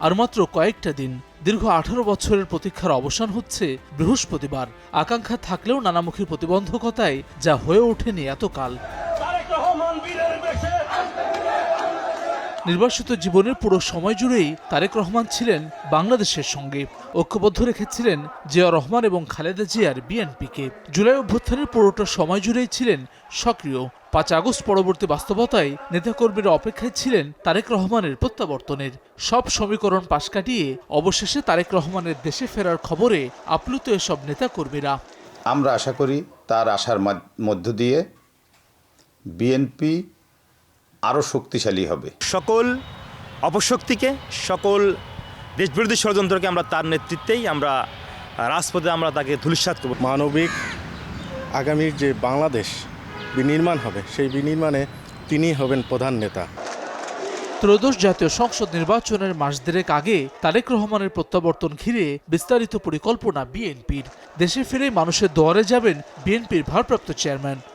আর মাত্র কয়েকটা দিন, দীর্ঘ 18 বছরের প্রতীক্ষার অবসান হচ্ছে বৃহস্পতিবার। আকাঙ্ক্ষা থাকলেও নানামুখী প্রতিবন্ধকতায় যা হয়ে ওঠেনি এতকাল। নির্বাসিত জীবনের পুরো সময় জুড়েই তারেক রহমান ছিলেন বাংলাদেশের সঙ্গে। ঐক্যবদ্ধ রেখেছিলেন জিয়া রহমান এবং খালেদা জিয়ার বিএনপিকে। জুলাই অভ্যুত্থানের পুরোটা সময় জুড়েই ছিলেন সক্রিয়। 5 আগস্ট পরবর্তী বাস্তবতায় নেতাকর্মীরা অপেক্ষায় ছিলেন তারেক রহমানের প্রত্যাবর্তনের। সব সমীকরণ পাশ কাটিয়ে অবশেষে তারেক রহমানের দেশে ফেরার খবরে আপ্লুত এসব নেতাকর্মীরা। আমরা আশা করি তার আশার মধ্য দিয়ে বিএনপি আরও শক্তিশালী হবে। সকল অপশক্তিকে, সকল দেশবিরোধী ষড়যন্ত্রকে আমরা তার নেতৃত্বেই আমরা রাজপথে আমরা তাকে ধূলিসাৎ করব। মানবিক আগামীর যে বাংলাদেশ বিনির্মাণ হবে, সেই বিনির্মাণে তিনি হবেন প্রধান নেতা। ত্রয়োদশ জাতীয় সংসদ নির্বাচনের মাস দেড়েক আগে তারেক রহমানের প্রত্যাবর্তন ঘিরে বিস্তারিত পরিকল্পনা বিএনপির। দেশে ফিরে মানুষের দুয়ারে যাবেন বিএনপির ভারপ্রাপ্ত চেয়ারম্যান।